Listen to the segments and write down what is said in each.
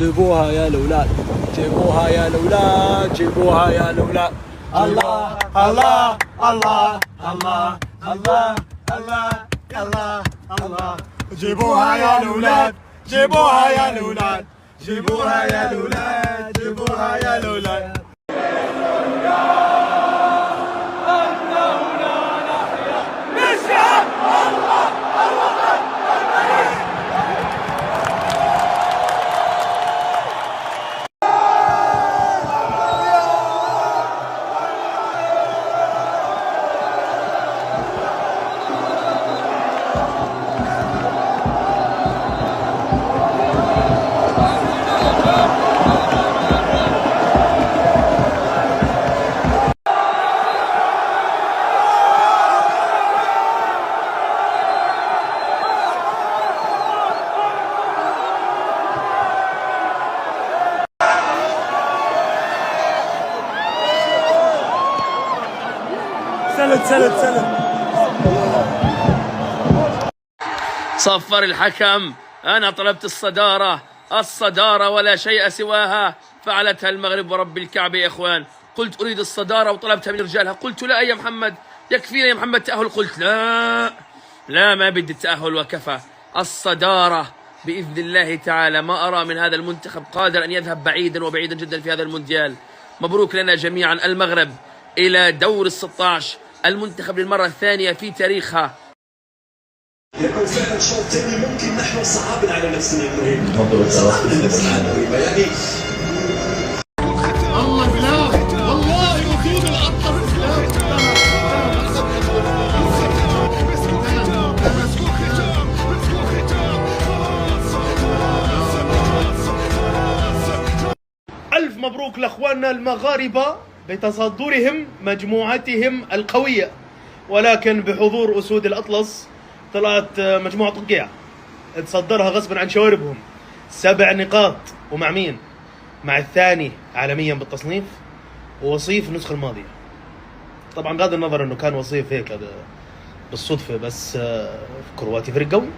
جيبوها يا الأولاد، جيبوها يا الأولاد، جيبوها يا الأولاد. الله الله الله الله الله الله الله الله. جيبوها يا الأولاد، جيبوها يا الأولاد، جيبوها يا الأولاد، جيبوها يا الأولاد. سلد. صفر الحكم. أنا طلبت الصدارة ولا شيء سواها. فعلتها المغرب ورب الكعبة يا إخوان. قلت أريد الصدارة وطلبتها من رجالها. قلت لا يا محمد، يكفينا يا محمد تأهل. قلت لا ما بدي التأهل وكفى. الصدارة بإذن الله تعالى. ما أرى من هذا المنتخب قادر أن يذهب بعيدا وبعيدا جدا في هذا المونديال. مبروك لنا جميعا. المغرب إلى دور ال16، المنتخب للمرة الثانية في تاريخها. يكون فعلا شوط ثاني ممكن نحن صعبنا على نفسنا ابراهيم، صعبنا نفسنا على ابراهيم يعني. الله بالله والله اكيد الابطال ألف مبروك لأخواننا المغاربة بتصدرهم مجموعتهم القوية، ولكن بحضور أسود الأطلس طلعت مجموعة طقيعة تصدرها غصبا عن شواربهم. 7 نقاط. ومع مين؟ مع الثاني عالميا بالتصنيف ووصيف النسخة الماضية. طبعا بغض النظر انه كان وصيف هيك بالصدفة، بس كرواتي فريق قوي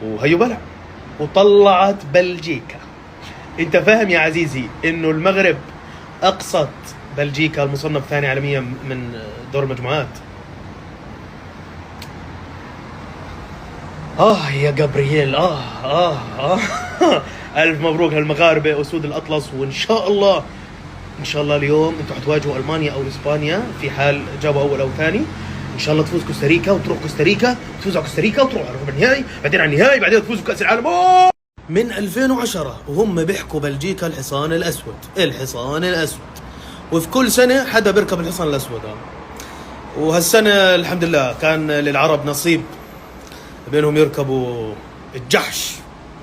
وهيو بلع وطلعت بلجيكا. انت فاهم يا عزيزي انه المغرب اقصت بلجيكا المصنف ثاني عالميا من دور المجموعات؟ يا جابرييل. ألف مبروك للمغاربة أسود الأطلس. وإن شاء الله اليوم أنتوا حتواجهوا ألمانيا أو إسبانيا في حال جابوا أول أو ثاني. إن شاء الله تفوز كوستاريكا وتروح كوستاريكا وتفوز على كوستاريكا وتروح على ربع النهائي، بعدين على النهائي، بعدين تفوزوا بكأس العالم. من 2010 وهم بيحكوا بلجيكا الحصان الأسود، وفي كل سنة حدا بيركب الحصان الأسود. وهالسنة الحمد لله كان للعرب نصيب بينهم يركبوا الجحش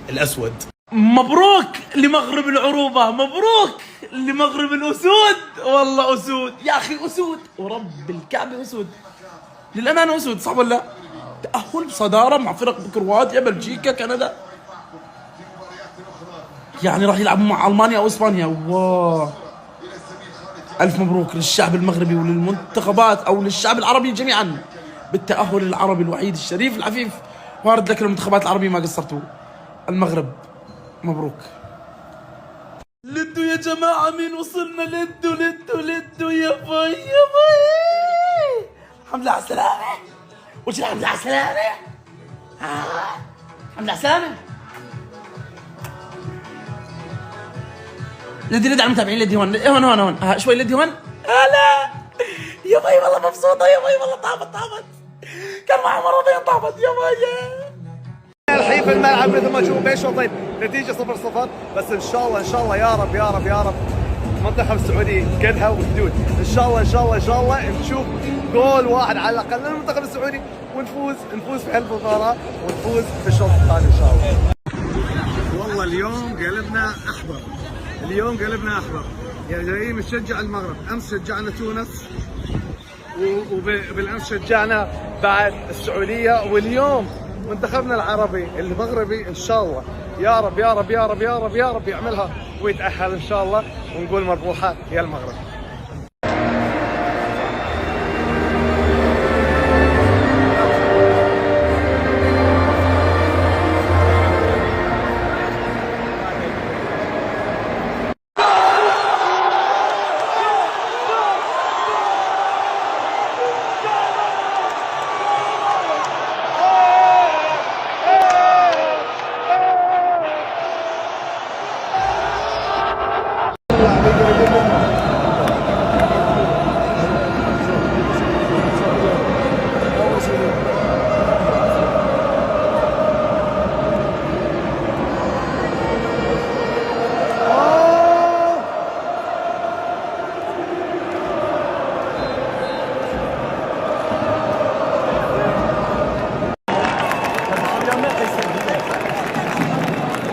الأسود. مبروك لمغرب العروبة، مبروك لمغرب الأسود. والله أسود يا أخي، أسود ورب الكعبة أسود للأمانة. أسود صح ولا؟ تأهل صدارة مع فرق كرواتيا بلجيكا كندا، يعني راح يلعبوا مع ألمانيا أو إسبانيا. واه ألف مبروك للشعب المغربي وللمنتخبات أو للشعب العربي جميعا بالتأهل العربي الوحيد الشريف العفيف. وارد لك المنتخبات العربية ما قصرتوا. المغرب مبروك. لدو يا جماعة، مين وصلنا؟ لدو يا باي. الحمد لله على السلامة. وش الحمد لله على السلامة؟ الحمد لله على السلامة. لدي على المتابعين. لدي هون شوي. لدي هون. هلا يا باي، والله مبسوطة يا باي، والله طابت. كان معي مرضين طابت يا باي. الحين في الملعب مثل ما تشوفوا بين شوطين، نتيجة 0-0، بس ان شاء الله يا رب المنتخب السعودي قدها وحدود. ان شاء الله نشوف جول واحد على الاقل للمنتخب السعودي، ونفوز في المباراة ونفوز في الشوط الثاني ان شاء الله. والله اليوم قلبنا احمر. يعني جايين نشجع المغرب. امس شجعنا تونس، وبالامس شجعنا بعد السعودية، واليوم منتخبنا العربي المغربي. ان شاء الله يا رب يعملها ويتأهل ان شاء الله، ونقول مربوحة يا المغرب.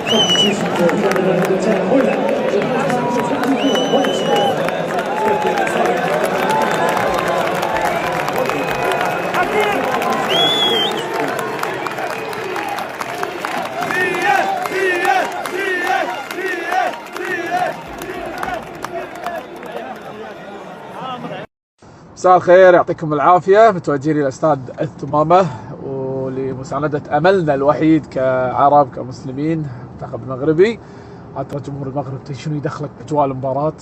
Substitution for Canada, number 10, Hoyland. مساء الخير، يعطيكم العافية. متوجهين إلى استاد الثمامة ولمساندة أملنا الوحيد كعرب كمسلمين المنتخب المغربي. حتى جمهور المغرب شنو يدخلك بأجواء المباراة،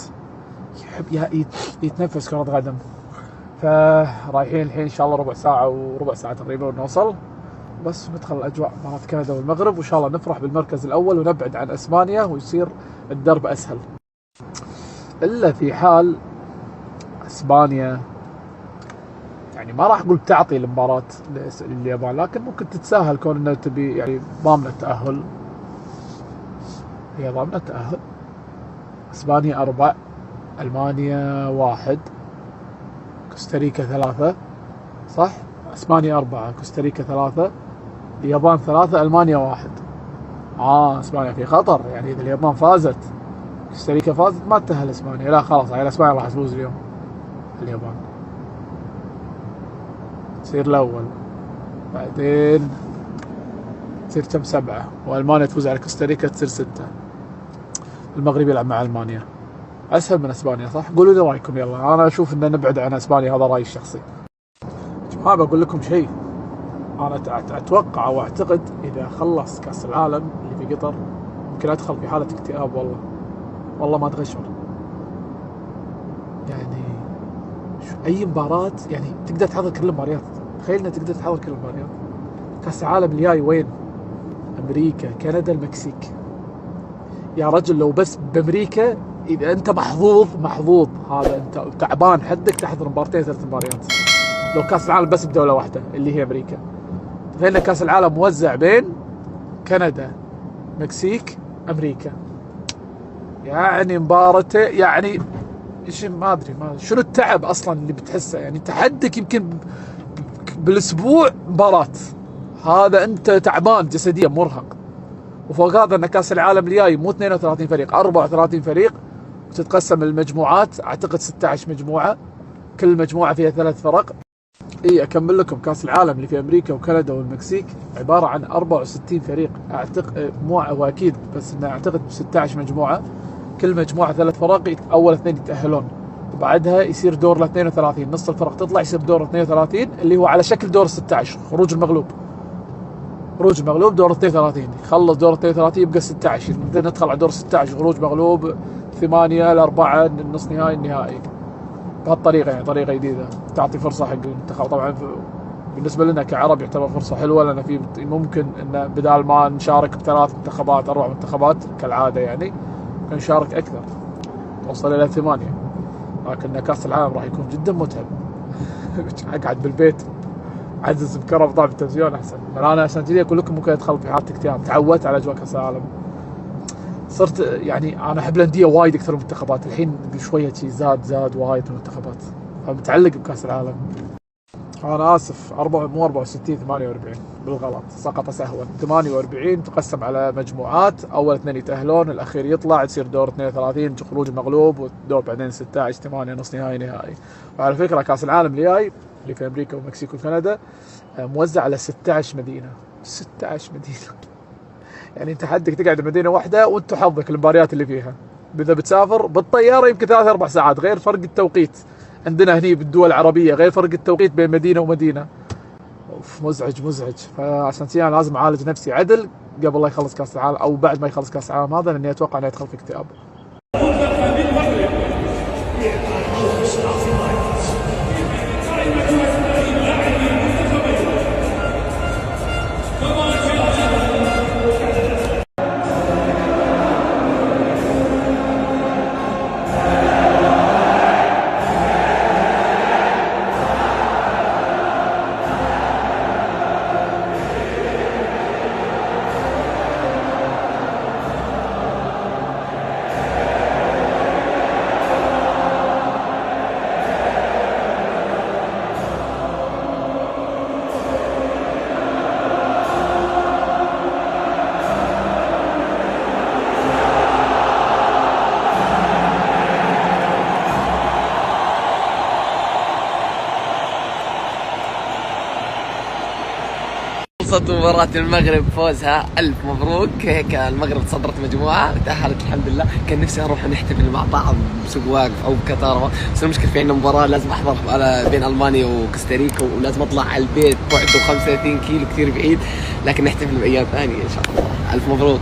يحب يتنفس كرة قدم. فرايحين الحين إن شاء الله ربع ساعة تقريبا ونوصل، بس ندخل أجواء مباراة كندا والمغرب، وإن شاء الله نفرح بالمركز الأول ونبعد عن أسبانيا ويصير الدرب أسهل. إلا في حال اسبانيا يعني ما راح اقول تعطي المباراة لليابان، لكن ممكن تتساهل كون انها تبي يعني ضامنة التأهل. هي ضامنة التأهل. اسبانيا 4، المانيا 1، كوستاريكا 3. صح؟ اسبانيا 4، كوستاريكا 3، اليابان 3، المانيا 1. اسبانيا في خطر، يعني اذا اليابان فازت كوستاريكا فازت ما تتأهل اسبانيا. لا خلاص، يعني اسبانيا راح تفوز اليوم. اليابان تصير الأول، بعدين تصير كم 7، وألمانيا تفوز على كوستاريكا تصير 6. المغرب يلعب مع ألمانيا، أسهل من أسبانيا صح؟ قولوا لي رأيكم. يلا أنا أشوف إن نبعد عن أسبانيا، هذا رأيي الشخصي. جماعة بقول لكم شيء، أنا أتوقع وأعتقد إذا خلص كأس العالم اللي في قطر ممكن أدخل في حالة اكتئاب. والله ما أتغشر. يعني اي مباراة يعني تقدر تحضر كل المباريات. تخيل انك تقدر تحضر كل المباريات. كاس العالم الجاي وين؟ امريكا، كندا، المكسيك. يا رجل لو بس بامريكا اذا انت محظوظ هذا انت تعبان حدك تحضر مبارتين 3 مباريات. لو كاس العالم بس بدولة واحدة اللي هي امريكا. تخيل ان كاس العالم موزع بين كندا، مكسيك، امريكا. يعني مبارته يعني ما ادري شنو التعب اصلا اللي بتحسه. يعني انت حدك يمكن بالاسبوع مباراة، هذا انت تعبان جسديا مرهق. وفوق هذا ان كاس العالم الجاي مو 32 فريق، 34 فريق، وتتقسم المجموعات اعتقد 16 مجموعة، كل مجموعة فيها 3 فرق. اكمل لكم، كاس العالم اللي في امريكا وكندا والمكسيك عبارة عن 64 فريق اعتقد، مو واكيد بس انه اعتقد 16 مجموعة، كل مجموعة 3 فرق، أول 2 يتأهلون، وبعدها يصير دور ل 32، نص الفرق تطلع يصير دور 32 اللي هو على شكل دور 16، خروج المغلوب دور 32، يخلص دور 32 يبقى 16، ندخل على دور 16 خروج مغلوب 8 ل4 النص نهائي النهائي. بهالطريقة يعني طريقة جديدة تعطي فرصة حق المنتخب. طبعا بالنسبة لنا كعرب يعتبر فرصة حلوة، لأن في ممكن إن بدال ما نشارك ب3 منتخبات 4 منتخبات كالعادة يعني نشارك أكثر، توصل إلى 8. لكن كأس العالم راح يكون جدا متعب. أقعد بالبيت عزز بكرة بضع بالتلفزيون أحسن. أنا عشان كذا أقول لكم ممكن أدخل في حالة اكتئاب. تعودت على أجواء كأس العالم، صرت يعني أنا أحب الأندية وايد أكثر من المنتخبات. الحين شوية شيء زاد وايد من المنتخبات، فمتعلق بكأس العالم. أنا آسف، مو 64 48 بالغلط، سقط سهوا. 48 تقسم على مجموعات، أول 2 يتأهلون، الأخير يطلع، يصير دور 32 خروج مغلوب، والدور بعدين 16 8 نص نهائي. وعلى فكرة كأس العالم الجاي اللي في أمريكا ومكسيك وكندا موزع على 16 مدينة. 16 مدينة. يعني أنت حدك تقعد بمدينة واحدة وأنت حظك المباريات اللي فيها. إذا بتسافر بالطيارة يمكن 3-4 ساعات، غير فرق التوقيت. عندنا هني بالدول العربية غير فرق التوقيت بين مدينة ومدينة. مزعج. فعشان كذا أنا لازم أعالج نفسي عدل قبل لا يخلص كأس العالم أو بعد ما يخلص كأس العالم هذا، لأني أتوقع أنه يدخل في اكتئاب. قصة مباراة المغرب فوزها، ألف مبروك. هيك المغرب تصدرت مجموعة وتأهلت الحمد لله. كان نفسي أروح نحتفل مع بعض بسوق واقف أو بكتارة، بس المشكلة في عندنا مباراة لازم أحضر بين ألمانيا وكوستاريكا، ولازم أطلع على البيت بعده 35 كيلو كثير بعيد، لكن نحتفل بأيام ثانية إن شاء الله. ألف مبروك.